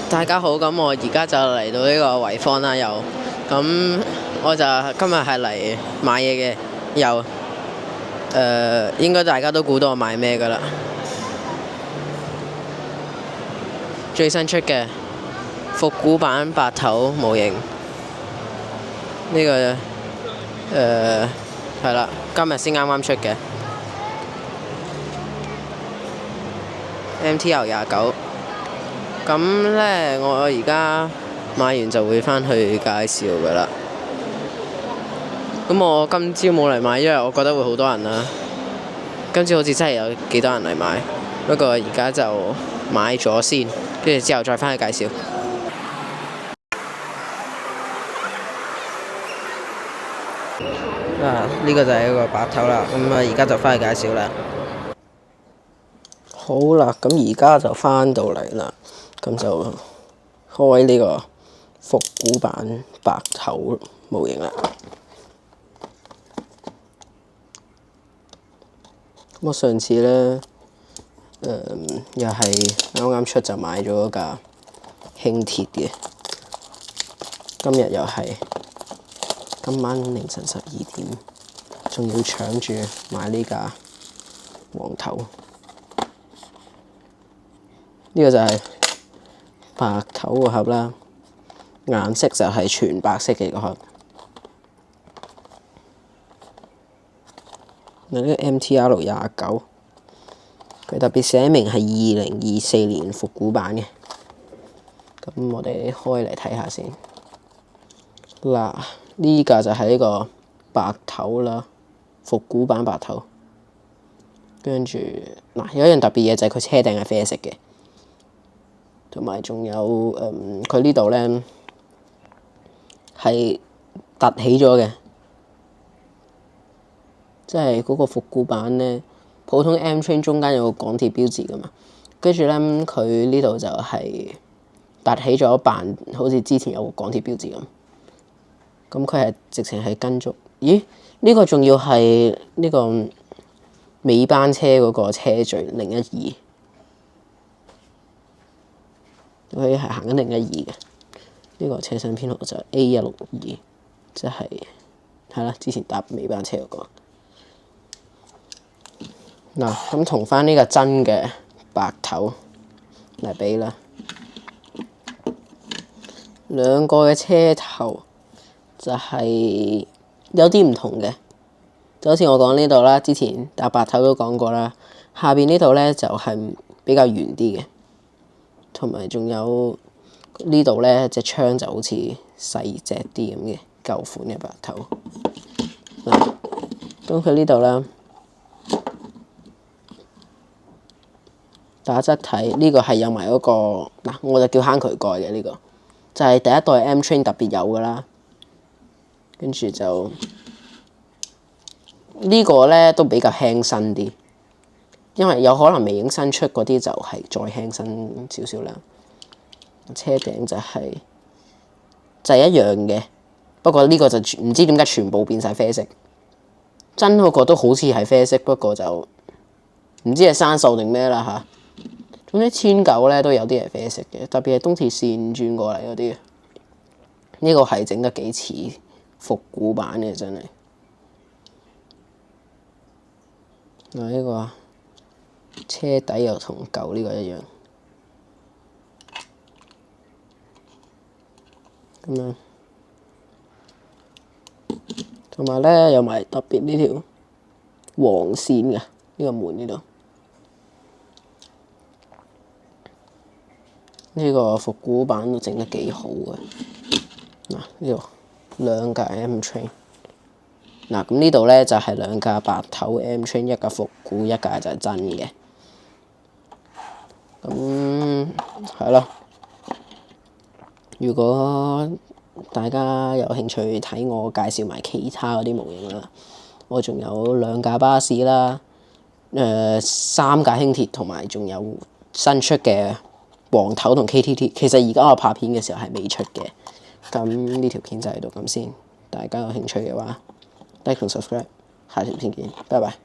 大家好，咁我而家就嚟到呢個惠坊啦，又咁我就今日係嚟買嘢嘅，又應該大家都估到我買咩㗎啦。最新出嘅復古版白頭模型，呢個係啦，今日先啱啱出嘅 MTL 29。咁呢，我而家買完就會返去介紹㗎啦。咁我今朝冇嚟買，因為我覺得會好多人啦。今朝好似真係有幾多人嚟買，不過而家就買咗先，跟住之後再返去介紹。呢個就係一個白頭啦。咁而家就返去介紹啦。好啦，咁而家就返到嚟啦。咁就開呢個復古版白頭模型啦。我上次呢，又係啱啱出就買咗架輕鐵嘅，今日又係今晚凌晨12點，仲要搶住買呢架黃頭。呢個就係白頭個盒啦，顏色就係全白色嘅個盒。嗱，呢個 MTL 29，佢特別寫明係2024年復古版嘅。咁我哋開嚟睇下先。嗱，呢架就係呢個白頭啦，復古版白頭。跟住嗱，有一樣特別嘢就係佢車頂係啡色嘅。同埋仲有佢呢度呢係凸起咗嘅，即係嗰個復古版呢，普通 M Train 中間有個港鐵標誌噶嘛，跟住呢，佢呢度就係凸起咗扮好似之前有個港鐵標誌咁。咁佢係直情係跟足，咦？呢個仲要係呢個尾班車嗰個車序012。佢係行緊012嘅，呢個車身編號就係 A162，即係啦，之前搭尾班車嗰個。嗱，咁同翻呢個真嘅白頭嚟比啦，兩個嘅車頭就係有啲唔同嘅，就好似我講呢度啦，之前搭白頭都講過啦，下邊呢度咧就係比較圓啲嘅。同埋仲有呢度呢隻窗就好似細隻啲咁嘅舊款嘅白頭。嗱，咁佢呢度呢，打側睇呢個係有埋嗰個嗱，我就叫坑渠蓋嘅呢個，就係第一代 M Train 特別有噶啦。跟住就呢個呢都比較輕身啲。因為有可能微影新出嗰啲就係再輕身少少啦。車頂就係一樣嘅，不過呢個就唔知點解全部變晒啡色。真嗰個都好似係啡色，不過就唔知係生鏽定咩啦嚇。總之1900咧都有啲係啡色嘅，特別係東鐵線轉過嚟嗰啲。呢個係整得幾似復古版嘅真係。嗱，呢個車底又同舊呢個一樣，咁樣，同埋咧有埋特別呢條黃線嘅呢個門呢度，呢個復古版都整得幾好嘅。嗱，呢度兩架 M Train。嗱，咁呢度咧就係兩架白頭 M Train，一架復古，一架就係真嘅。咁係咯，如果大家有興趣睇我介紹埋其他嗰啲模型啦，我仲有兩架巴士啦，三架輕鐵，同埋仲有新出嘅黃頭同 KTT。其實而家我拍片嘅時候係未出嘅，咁呢條片就喺度咁先。大家有興趣嘅話，like 同 subscribe，下條片見，拜拜。